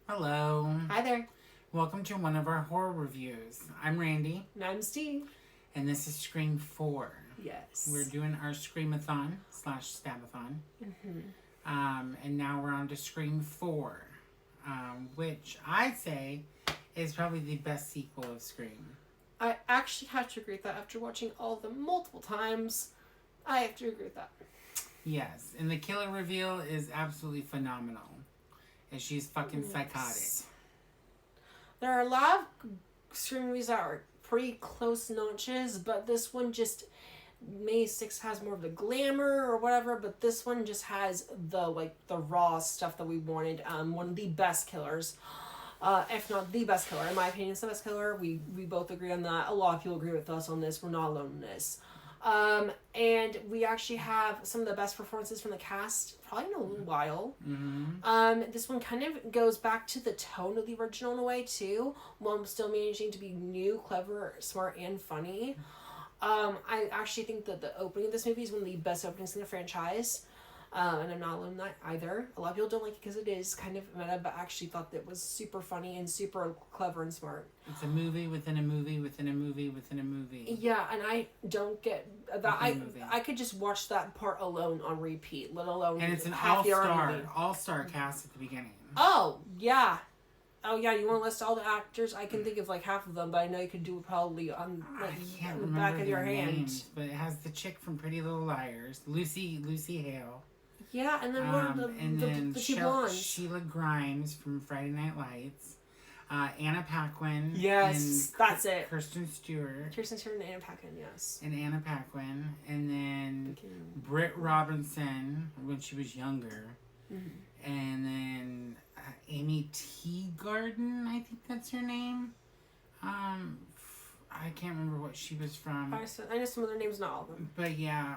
Hello. Hi there. Welcome to one of our horror reviews. I'm Randy, And I'm Steve. and this is Scream 4. Yes. We're doing our Screamathon / Stabathon. And now we're on to Scream 4, which I'd say is probably the best sequel of Scream. I actually have to agree with that after watching all of them multiple times. I have to agree with that. Yes, and the killer reveal is absolutely phenomenal. And she's fucking psychotic. There are a lot of Scream movies that are pretty close notches, but this one just... May 6 has more of the glamour or whatever, but this one just has the raw stuff that we wanted. One of the best killers. If not the best killer. In my opinion, it's the best killer. We both agree on that. A lot of people agree with us on this. We're not alone in this. And we actually have some of the best performances from the cast, probably in a little while. Mm-hmm. This one kind of goes back to the tone of the original in a way, too, while still managing to be new, clever, smart, and funny. I actually think that the opening of this movie is one of the best openings in the franchise. And I'm not alone in that either. A lot of people don't like it because it is kind of meta, but I actually thought that it was super funny and super clever and smart. It's a movie within a movie within a movie within a movie. Yeah, and I don't get that. I could just watch that part alone on repeat, let alone And it's an all-star cast at the beginning. Oh, yeah. Oh, yeah, you want to list all the actors? I can think of like half of them, but I know you could do it probably on the back of your hand. Names, but it has the chick from Pretty Little Liars, Lucy Hale. Yeah, and then one of the two blondes. Sheila Grimes from Friday Night Lights. Anna Paquin. Yes, that's it. Kirsten Stewart. Kirsten Stewart and Anna Paquin, yes. And Anna Paquin. And then Britt Robinson when she was younger. Mm-hmm. And then Amy Teagarden, I think that's her name. I can't remember what she was from. I know some of their names, not all of them. But yeah,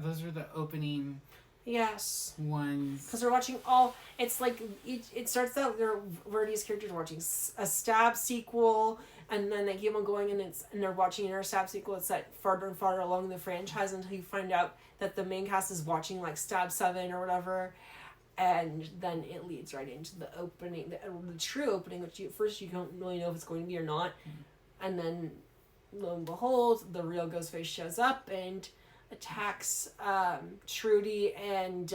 those are the opening. Yes. Ones. Because we're watching all... It's like... It starts out where these characters are watching a Stab sequel, and then they keep on going, and they're watching another Stab sequel. It's like farther and farther along the franchise until you find out that the main cast is watching like Stab 7 or whatever, and then it leads right into the opening, the true opening, which at first you don't really know if it's going to be or not. And then, lo and behold, the real Ghostface shows up and attacks Trudy and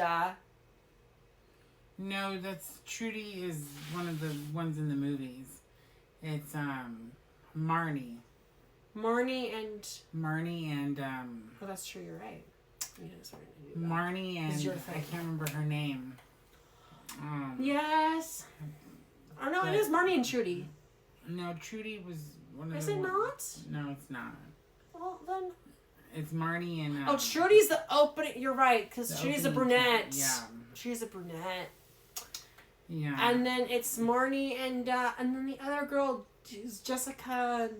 No, that's Trudy is one of the ones in the movies. It's Marnie and oh, that's true, you're right. Marnie and I can't remember her name. Yes. Oh no, it is Marnie and Trudy. No, Trudy was one of Is the... it not? No, it's not. Well, then... It's Marnie and... oh, Trudy's the opening... You're right, because Trudy's a brunette. Yeah. Trudy's a brunette. Yeah. And then it's Marnie and then the other girl is Jessica...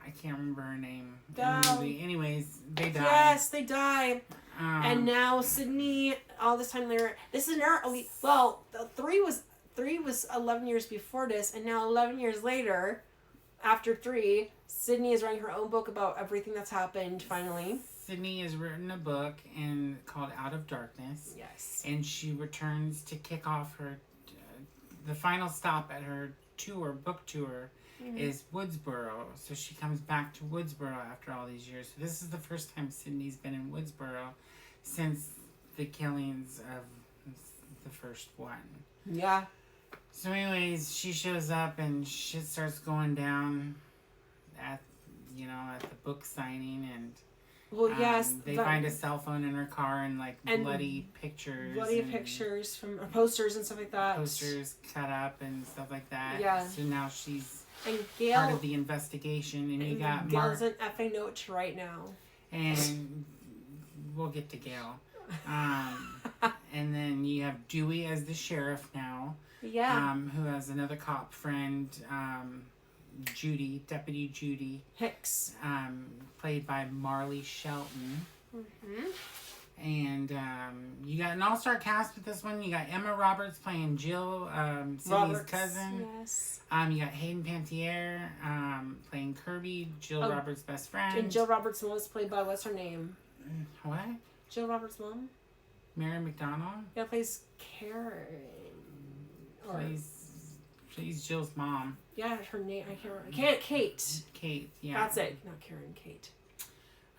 I can't remember her name in the movie. Anyways, they die. Yes, they die. And now Sydney, all this time later... This is another... Well, 3 was 11 years before this, and now 11 years later, after 3, Sydney is writing her own book about everything that's happened, finally. Sydney has written a book called Out of Darkness. Yes. And she returns to kick off her... the final stop at her book tour, is Woodsboro. So she comes back to Woodsboro after all these years. So this is the first time Sydney's been in Woodsboro since the killings of the first one. Yeah. So anyways, she shows up and shit starts going down at the book signing, and well, yes, they find a cell phone in her car and bloody pictures. Pictures from posters and stuff like that. Posters cut up and stuff like that. Yeah. So now she's Gail, part of the investigation, and you got Gail's an effing note right now. And we'll get to Gail. And then you have Dewey as the sheriff now. Yeah. Who has another cop friend, Deputy Judy Hicks. Played by Marley Shelton. Mm-hmm. And you got an all-star cast with this one. You got Emma Roberts playing Jill, Sydney's cousin. Yes. You got Hayden Panettiere playing Kirby, Jill Roberts' best friend. And Jill Roberts' mom was played by, what's her name? What? Jill Roberts' mom? Mary McDonald Yeah, plays Karen. Or, plays Jill's mom. yeah, her name, I can't remember. Kate. Kate, yeah. That's it. Not Karen, Kate.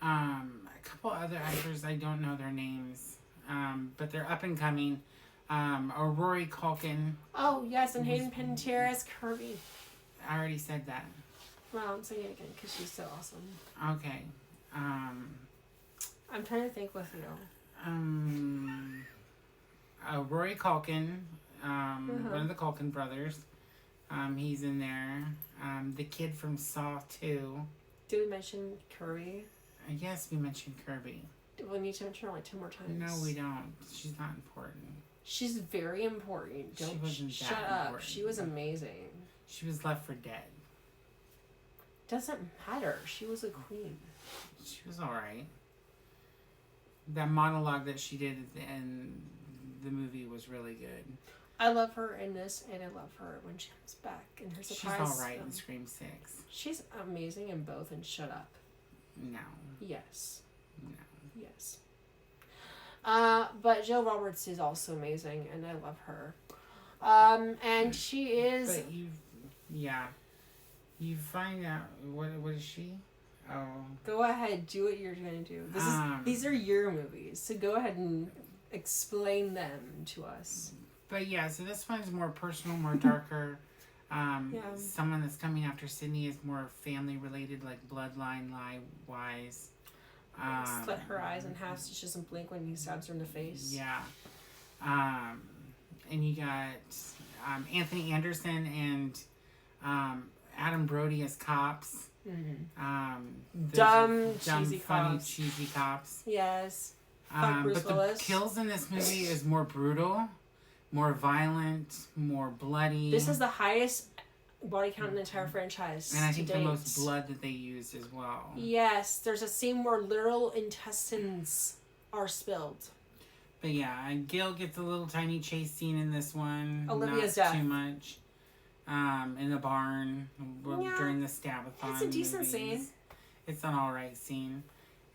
A couple other actors, I don't know their names, but they're up and coming. Rory Culkin. Oh, yes, and Hayden Panettiere as Kirby. I already said that. Well, I'm saying it again because she's so awesome. Okay. I'm trying to think with you. Rory Culkin, one of the Culkin brothers. He's in there. The kid from Saw 2. Did we mention Kirby? Yes, we mentioned Kirby. We need to mention her like 2 more times. No, we don't. She's not important. She's very important. Don't She wasn't shut that up. important. She was amazing. She was left for dead. Doesn't matter. She was a queen. She was alright. That monologue that she did at the end the movie was really good. I love her in this, and I love her when she comes back in her surprise. She's alright in Scream 6. She's amazing in both, and shut up. No. Yes. No. Yes. But Jill Roberts is also amazing, and I love her. And she is. But you find out what is she? Oh. Go ahead, do what you're gonna do. These are your movies, so go ahead and explain them to us. But yeah, so this one's more personal, more darker. Someone that's coming after Sydney is more family related, like bloodline wise. Slit her eyes in half so she doesn't blink when he stabs her in the face. Yeah. And you got Anthony Anderson and Adam Brody as cops. Mm-hmm. Dumb, cheesy funny, cops. cheesy cops. Yes. Fuck Bruce but Willis. The kills in this movie is more brutal, more violent, more bloody. This is the highest body count in the entire franchise. And I think the most blood that they used as well. Yes, there's a scene where literal intestines are spilled. But yeah, and Gil gets a little tiny chase scene in this one. Olivia's not death. too much. In the barn during the stab-a-thon. It's a decent scene. It's an alright scene.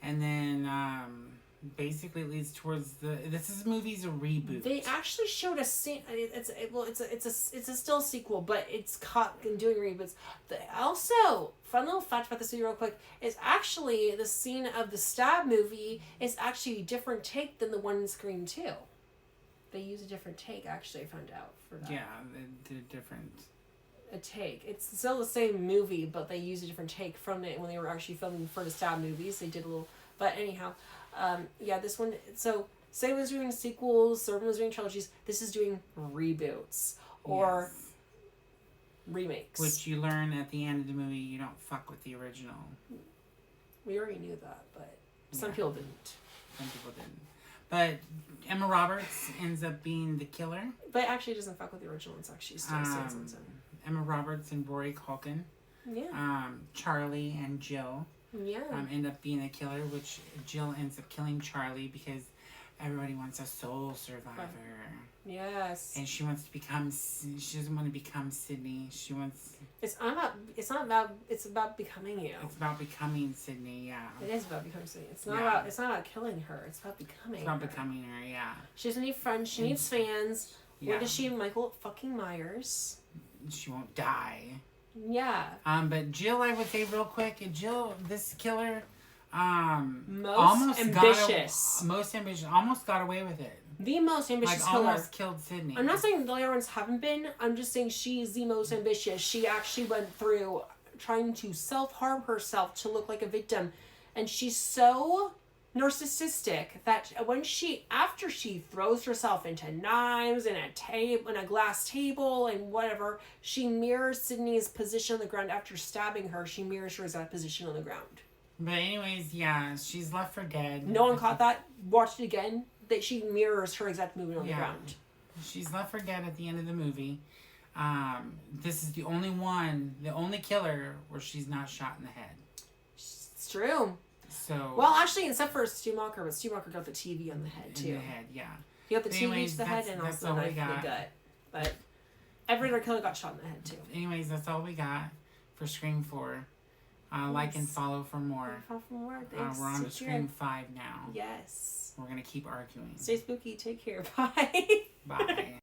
And then basically it leads towards this movie's a reboot. They actually showed a scene. It's a still sequel, but it's caught in doing reboots. Also, fun little fact about this movie real quick is actually the scene of the stab movie is actually a different take than the one in Scream 2. They use a different take. Actually, I found out for that. Yeah, they're different. A take. It's still the same movie, but they used a different take from it when they were actually filming for the stab movies. They did a little, but anyhow, this one. So Sam was doing sequels, Servant was doing trilogies. This is doing reboots or remakes. Which you learn at the end of the movie, you don't fuck with the original. We already knew that, but some people didn't. Some people didn't. But Emma Roberts ends up being the killer. But actually doesn't fuck with the original. It's actually still stands on its own. Emma Roberts and Rory Culkin. Yeah. Charlie and Jill. Yeah. End up being a killer, which Jill ends up killing Charlie because everybody wants a soul survivor. Yes. And she wants to become. She doesn't want to become Sydney. She wants. It's about becoming you. It's about becoming Sydney. Yeah. It is about becoming Sydney. It's not about. It's not about killing her. It's about becoming. It's about becoming her. Yeah. She doesn't need friends. She needs fans. Yeah. Where does she? Michael fucking Myers. She won't die. Yeah. But Jill, I would say real quick, Jill, this killer, most ambitious. Almost got away with it. The most ambitious killer. Almost killed Sydney. I'm not saying the other ones haven't been. I'm just saying she's the most ambitious. She actually went through trying to self-harm herself to look like a victim. And she's so narcissistic that after she throws herself into knives and a glass table and whatever, she mirrors Sydney's position on the ground after stabbing her. She mirrors her exact position on the ground. But anyways, yeah, she's left for dead. No one caught that. Watch it again. That she mirrors her exact movement on the ground. She's left for dead at the end of the movie. This is the only killer where she's not shot in the head. It's true. So well, actually, except for Stumacher, but Stumacher got the TV on the head too. In the head, yeah. He got the TV to the head and also the knife in the gut. But every other killer got shot in the head too. Anyways, that's all we got for Scream 4. Like and Yes. follow for more. Follow for more. Thanks. We're on to Take Scream care. 5 now. Yes. We're going to keep arguing. Stay spooky. Take care. Bye. Bye.